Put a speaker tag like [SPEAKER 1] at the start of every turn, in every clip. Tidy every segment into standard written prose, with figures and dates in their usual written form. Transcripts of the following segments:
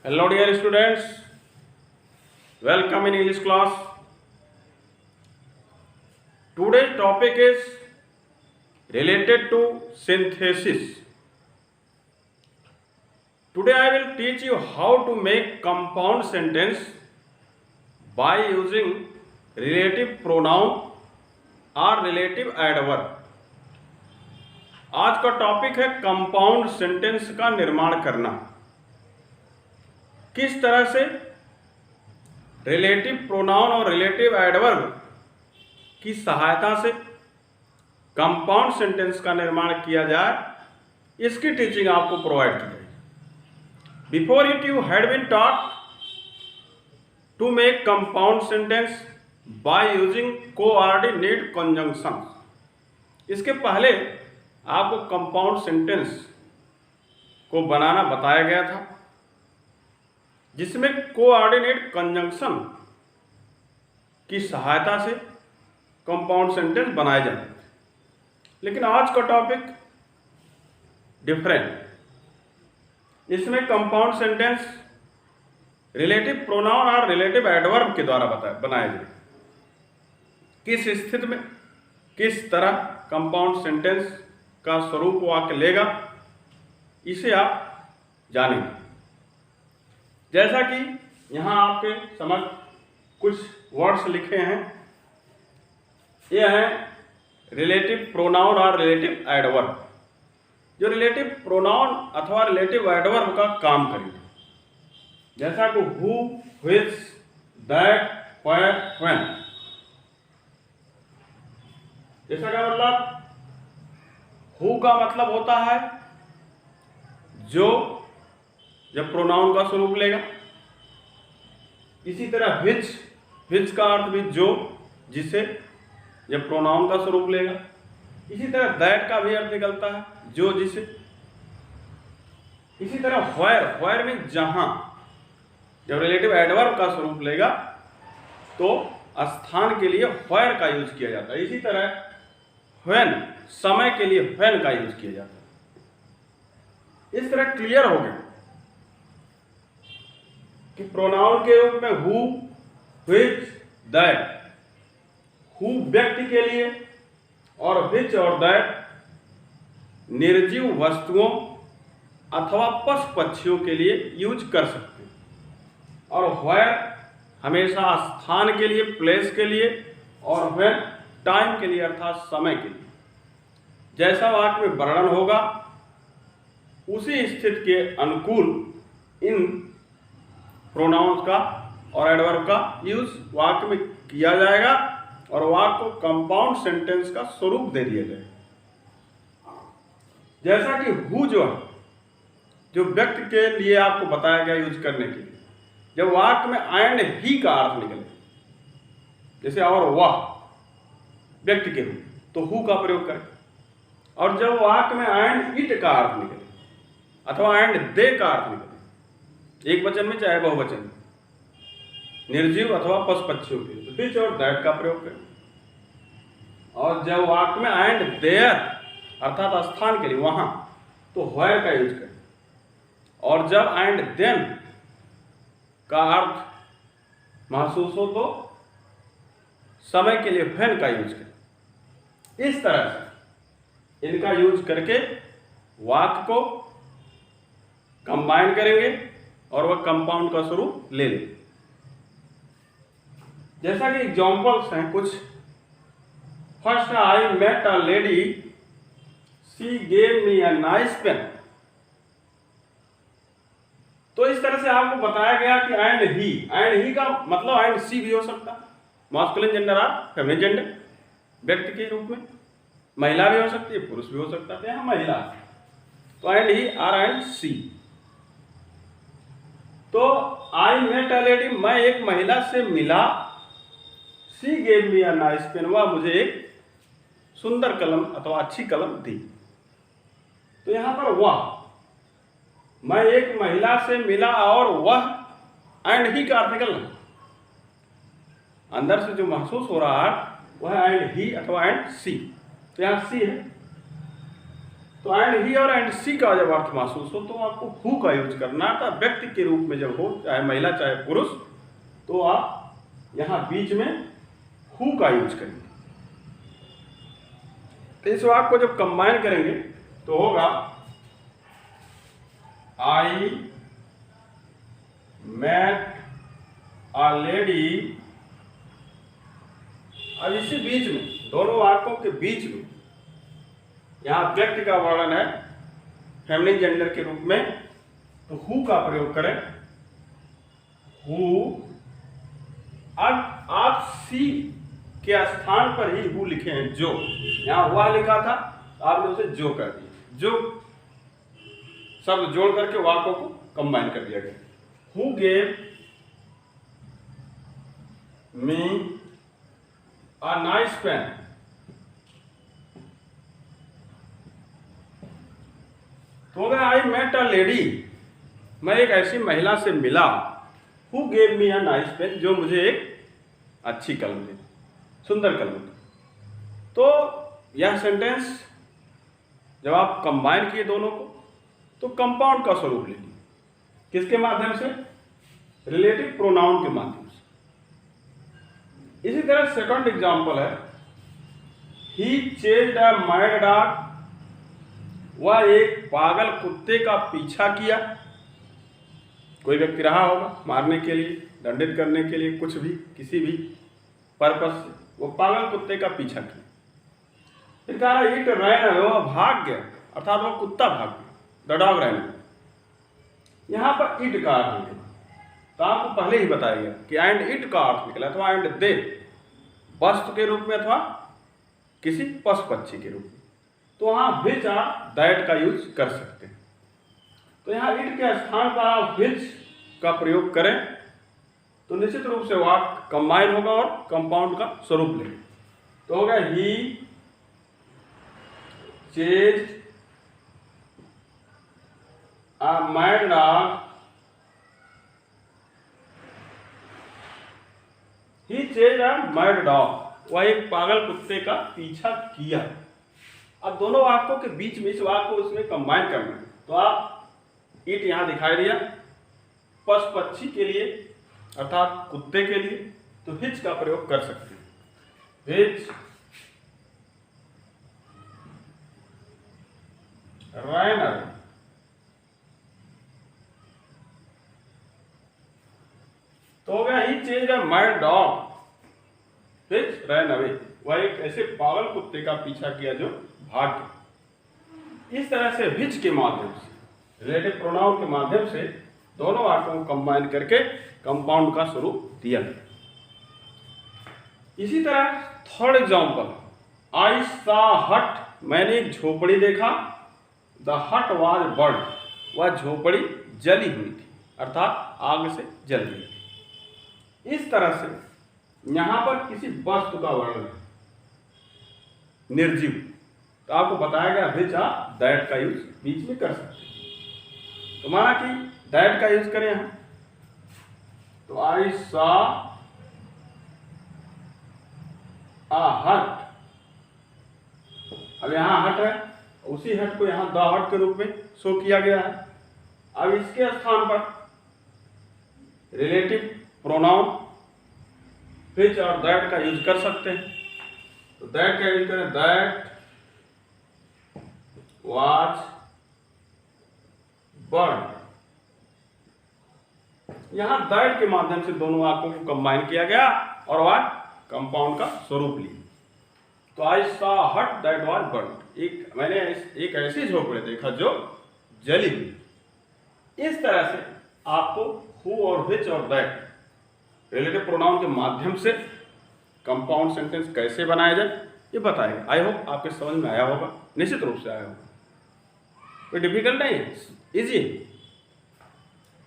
[SPEAKER 1] Hello dear students, welcome in English class. Today's topic is related to synthesis. Today I will teach you how to make compound sentence by using relative pronoun or relative adverb. आज का topic है compound sentence का निर्माण करना। किस तरह से relative pronoun और रिलेटिव एडवर्ब की सहायता से कंपाउंड सेंटेंस का निर्माण किया जाए, इसकी टीचिंग आपको प्रोवाइड की जाएगी। Before it you had been taught to make compound sentence by using coordinate conjunction. इसके पहले आपको कंपाउंड सेंटेंस को बनाना बताया गया था, जिसमें कोऑर्डिनेट कंजंक्शन की सहायता से कंपाउंड सेंटेंस बनाए जाते थे। लेकिन आज का टॉपिक डिफरेंट। इसमें कंपाउंड सेंटेंस रिलेटिव प्रोनाउन और रिलेटिव एडवर्ब के द्वारा बनाए जाए। किस स्थिति में किस तरह कंपाउंड सेंटेंस का स्वरूप वाक्य लेगा, इसे आप जानेंगे। जैसा कि यहाँ आपके समझ कुछ वर्ड्स लिखे हैं, ये हैं रिलेटिव प्रोनाउन और रिलेटिव एडवर्ब, जो रिलेटिव प्रोनाउन अथवा रिलेटिव एडवर्ब का काम करेंगे। जैसा कि who, which, that, where, when. जैसा क्या मतलब, हु का मतलब होता है जो, जब प्रोनाउन का स्वरूप लेगा। इसी तरह व्हिच का अर्थ भी जो, जिसे, जब प्रोनाउन का स्वरूप लेगा। इसी तरह दैट का भी अर्थ निकलता है जो, जिसे। इसी तरह व्हेयर में जहां, जब रिलेटिव एडवर्ब का स्वरूप लेगा तो स्थान के लिए व्हेयर का यूज किया जाता है। इसी तरह व्हेन, समय के लिए व्हेन का यूज किया जाता है। इस तरह क्लियर हो गया कि प्रोनाउन के रूप में हु, व्हिच, दैट। हु व्यक्ति के लिए और व्हिच और दैट निर्जीव वस्तुओं अथवा पशु पक्षियों के लिए यूज कर सकते हैं। और व्हेयर हमेशा स्थान के लिए, प्लेस के लिए, और व्हेन टाइम के लिए अर्थात समय के लिए। जैसा वाक्य में वर्णन होगा उसी स्थिति के अनुकूल इन प्रोनाउंस का और एडवर्ब का यूज वाक्य में किया जाएगा और वाक्य को कंपाउंड सेंटेंस का स्वरूप दे दिया जाएगा। जैसा कि हु जो है, जो व्यक्ति के लिए आपको बताया गया यूज करने के लिए, जब वाक्य में एंड ही का अर्थ निकले, जैसे और वह व्यक्ति के रूप, तो हु का प्रयोग करें। और जब वाक्य में एंड इट का अर्थ निकले अथवा एंड दे का अर्थ निकले, एक वचन में चाहे बहुवचन में, निर्जीव अथवा पशु पक्षियों के लिए, तो व्हिच और दैट का प्रयोग करें। और जब वाक्य में एंड देयर अर्थात स्थान के लिए, वहां, तो व्हेयर का यूज करें। और जब एंड देन का अर्थ महसूस हो तो समय के लिए व्हेन का यूज करें। इस तरह से इनका यूज करके वाक्य को कंबाइन करेंगे और वह कंपाउंड का स्वरूप ले लेंगे। जैसा कि एग्जांपल्स हैं कुछ। First, I met a lady, she gave me a nice pen. तो इस तरह से आपको बताया गया कि एंड ही का मतलब एंड सी भी हो सकता है, मास्कुलिन जेंडर और फेमिनिन जेंडर, व्यक्ति के रूप में। महिला भी हो सकती है, पुरुष भी हो सकता है। यहाँ महिला, तो एंड ही आर एंड सी। तो आई मेट अ लेडी, मैं एक महिला से मिला। She gave me a nice pen, वह मुझे एक सुंदर कलम अथवा अच्छी कलम दी। तो यहाँ पर वह, मैं एक महिला से मिला और वह एंड ही का अर्थ निकल रहा, अंदर से जो महसूस हो रहा है वह एंड ही अथवा एंड सी। तो यहाँ सी है। तो एंड ही और एंड सी का जब अर्थ महसूस हो तो आपको हु का यूज करना है। व्यक्ति के रूप में जब हो, चाहे महिला चाहे पुरुष, तो आप यहाँ बीच में हु का यूज करेंगे। तो इस वाक्य को जब कंबाइन करेंगे तो होगा आई मेट अ लेडी। अब इसी बीच में, दोनों वाक्यों के बीच में, यहाँ व्यक्ति का वर्णन है फेमिनिन जेंडर के रूप में, तो हु का प्रयोग करें। हु, अब आप सी के स्थान पर ही हु लिखे हैं जो, यहाँ हुआ लिखा था आपने उसे जो कर दिया, जो शब्द जोड़ करके वाक्यों को कंबाइन कर दिया गया। Who gave me a nice pen. तो अगर आई मेट अ लेडी, मैं एक ऐसी महिला से मिला, who gave me a nice pen, जो मुझे एक अच्छी कलम दी, सुंदर कलम दी। तो यह सेंटेंस जब आप कंबाइन किए दोनों को तो कंपाउंड का स्वरूप ले लिया। किसके माध्यम से? रिलेटिव प्रोनाउन के माध्यम से। इसी तरह सेकंड एग्जांपल है, ही चेज्ड अ मैड डॉग, वह एक पागल कुत्ते का पीछा किया। कोई व्यक्ति रहा होगा मारने के लिए, दंडित करने के लिए, कुछ भी, किसी भी पर्पस से वो पागल कुत्ते का पीछा किया। फिर कहा इट रैन अवे, वह भाग गया, अर्थात वह कुत्ता भाग गया, द डॉग रैन अवे। यहाँ पर इट का अर्थ निकला, तो आपको पहले ही बताया गया कि एंड इट का अर्थ निकला अथवा एंड दे, वस्तु के रूप में अथवा किसी पशु पक्षी के रूप में। तो वहाँ विच आप दैट का यूज कर सकते हैं। तो यहाँ इट के स्थान पर आप विच का प्रयोग करें तो निश्चित रूप से वाक्य कंबाइन होगा और कंपाउंड का स्वरूप लेगा। तो होगा ही chased a mad dog, he chased a mad dog, वह एक पागल कुत्ते का पीछा किया। अब दोनों वाक्यों के बीच में इस वाक्य को उसमें कंबाइन करना है, तो आप इट यहां दिखाई दिया पशु पक्षी के लिए अर्थात कुत्ते के लिए, तो हिच का प्रयोग कर सकते हैं। हिच रैन अवे, तो हो गया he change a mad dog, which ran away, वह एक ऐसे पागल कुत्ते का पीछा किया जो भाग गया। इस तरह से विच के माध्यम से, रिलेटिव प्रोनाउन के माध्यम से दोनों वाक्यों को कंबाइन करके कंपाउंड का स्वरूप दिया गया। इसी तरह थर्ड एग्जांपल, आई सा हट, मैंने एक झोपड़ी देखा, द हट वाज बर्न, वह झोपड़ी जली हुई थी अर्थात आग से जल गई थी। इस तरह से यहां पर किसी वस्तु का वर्णन है, निर्जीव, तो आपको बताया गया विच आप दैट का यूज बीच में कर सकते हैं। तो माना कि दैट का यूज करें हम, तो आई सा आ हट, अब यहां हट है, उसी हट को यहां द हट के रूप में शो किया गया है। अब इसके स्थान पर रिलेटिव प्रोनाउन विच और दैट का यूज कर सकते हैं। तो दैट का यूज करें, दैट वाज बर्न। यहां दैट के माध्यम से दोनों वाक्यों को कंबाइन किया गया और वाक्य कंपाउंड का स्वरूप लिया। तो आई सा हट दैट वाज बर्न, मैंने एक ऐसी झोपड़ी देखा जो जली हुई। इस तरह से आपको हु और विच और दैट रिलेटिव प्रोनाउन के माध्यम से कंपाउंड सेंटेंस कैसे बनाया जाए ये बताएगा। आई होप आपके समझ में आया होगा, निश्चित रूप से आया होगा, कोई डिफिकल्ट नहीं है, इजी।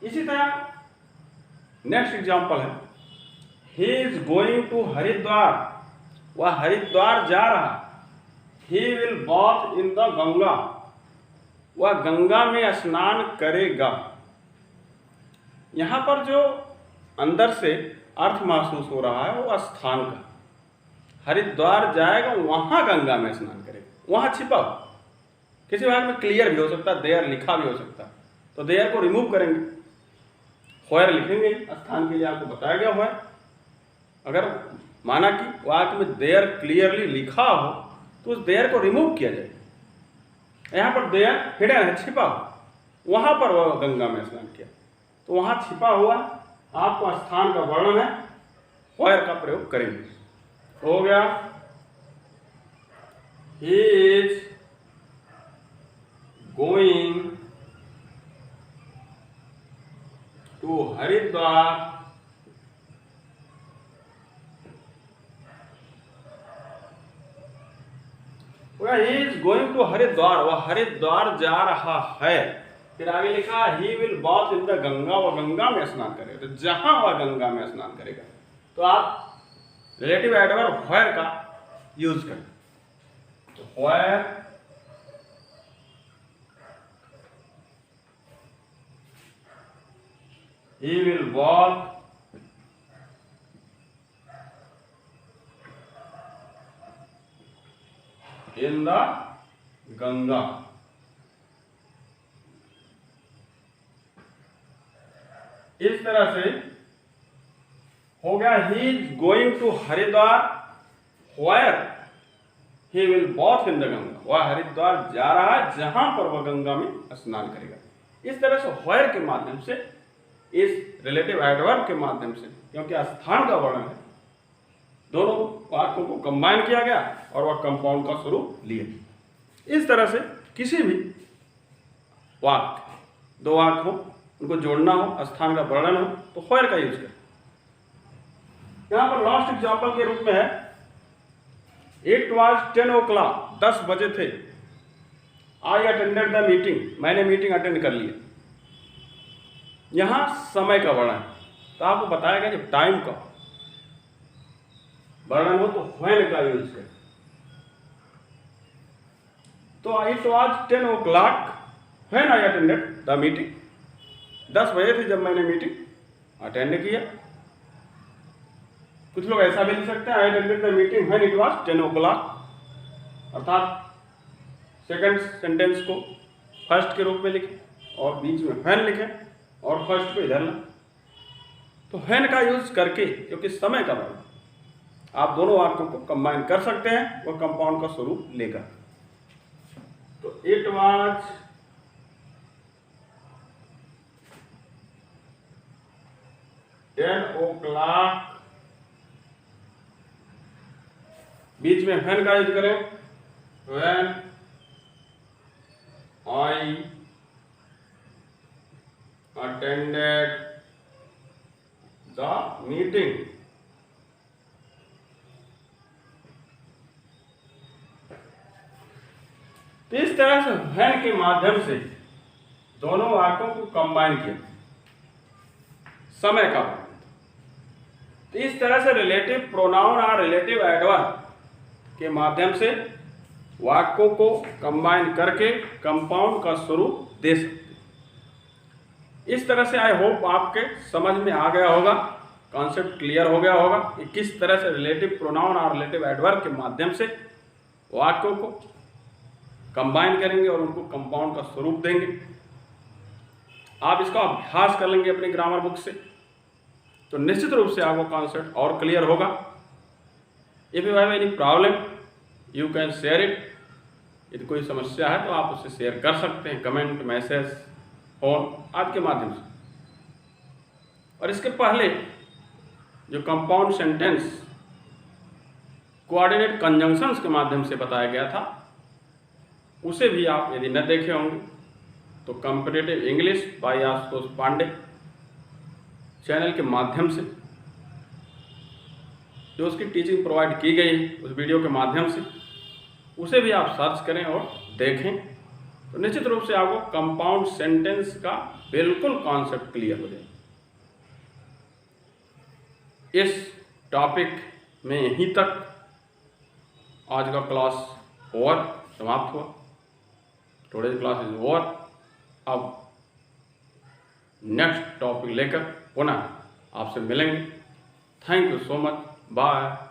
[SPEAKER 1] इसी तरह नेक्स्ट एग्जांपल है, he is going to Haridwar, वह हरिद्वार जा रहा। He will bath in the Ganga, वह गंगा में स्नान करेगा। यहां पर जो अंदर से अर्थ महसूस हो रहा है वो स्थान का, हरिद्वार जाएगा, वहां गंगा में स्नान करेगा, वहां छिपा। किसी भाग में क्लियर भी हो सकता है, देयर लिखा भी हो सकता है, तो देयर को रिमूव करेंगे, होयर लिखेंगे। स्थान के लिए आपको बताया गया हुआ है। अगर माना कि वाक्य में देयर क्लियरली लिखा हो तो उस देयर को रिमूव किया जाएगा। यहाँ पर देयर हिडन है, छिपा हुआ, वहां पर वह गंगा में स्नान किया, तो वहां छिपा हुआ आपको स्थान का वर्णन है, होयर का प्रयोग करेंगे। हो गया, he is going to Haridwar he is going to Haridwar, वह हरिद्वार जा रहा है। फिर आगे लिखा he will bath in the Ganga, वह गंगा में स्नान करेगा। तो जहां वह गंगा में स्नान करेगा तो आप रिलेटिव एडवर्ब व्हेयर का यूज करें। तो where he will bath in the Ganga, इस तरह से हो गया। He is going to Haridwar where he will bath in the Ganga, वह हरिद्वार जा रहा है जहां पर वह गंगा में स्नान करेगा। इस तरह से व्हेयर के माध्यम से, इस रिलेटिव एडवर्ब के माध्यम से, क्योंकि स्थान का वर्णन है, दोनों वाक्यों को कंबाइन किया गया और वह कंपाउंड का स्वरूप लिए। इस तरह से किसी भी वाक्य, दो वाक्य हो, उनको जोड़ना हो, स्थान का वर्णन हो, तो व्हेयर का यूज करें। यहां पर लास्ट एग्जांपल के रूप में है, इट वाज 10 o'clock, 10 बजे थे। आई अटेंडेड द मीटिंग, मैंने मीटिंग अटेंड कर लिया। यहां समय का वर्णन, तो आपको बताया गया जब टाइम का वर्णन हो तो व्हेन का यूज करें। तो it was 10 o'clock when I attended the meeting, 10 बजे थे जब मैंने मीटिंग अटेंड किया। कुछ लोग ऐसा भी लिख सकते हैं, I attended the meeting when it was 10 o'clock, अर्थात सेकंड सेंटेंस को फर्स्ट के रूप में लिखें और बीच में व्हेन लिखें और फर्स्ट को इधर लाएं। तो व्हेन का यूज करके, क्योंकि समय का वर्णन, आप दोनों वाक्यों को कंबाइन कर सकते हैं, वह कंपाउंड का स्वरूप लेगा। तो इट वाज 10 o'clock, बीच में व्हेन का यूज करें, when I attended the meeting. तो इस तरह से व्हेन के माध्यम से दोनों वाक्यों को कंबाइन किया, समय का। तो इस तरह से रिलेटिव प्रोनाउन और रिलेटिव एडवर्ब के माध्यम से वाक्यों को कंबाइन करके कंपाउंड का स्वरूप दे सकते। इस तरह से आई होप आपके समझ में आ गया होगा, कॉन्सेप्ट क्लियर हो गया होगा कि किस तरह से रिलेटिव प्रोनाउन और रिलेटिव एडवर्ब के माध्यम से वाक्यों को कंबाइन करेंगे और उनको कंपाउंड का स्वरूप देंगे। आप इसका अभ्यास कर लेंगे अपनी ग्रामर बुक से, तो निश्चित रूप से आपको कॉन्सेप्ट और क्लियर होगा। If you have any problem you can share it, यदि कोई समस्या है तो आप उससे शेयर कर सकते हैं, कमेंट, मैसेज, फोन आदि के माध्यम से। और इसके पहले जो कंपाउंड सेंटेंस कोऑर्डिनेट कंजंक्शंस के माध्यम से बताया गया था, उसे भी आप यदि न देखे होंगे तो competitive English by Ashutosh Pandey channel के माध्यम से जो उसकी टीचिंग प्रोवाइड की गई उस वीडियो के माध्यम से, उसे भी आप सर्च करें और देखें, तो निश्चित रूप से आपको कंपाउंड सेंटेंस का बिल्कुल कॉन्सेप्ट क्लियर हो जाएगा। इस टॉपिक में यहीं तक आज का क्लास ओवर, समाप्त हुआ। Today's class is over. अब नेक्स्ट टॉपिक लेकर पुनः आपसे मिलेंगे। Thank you so much, bye.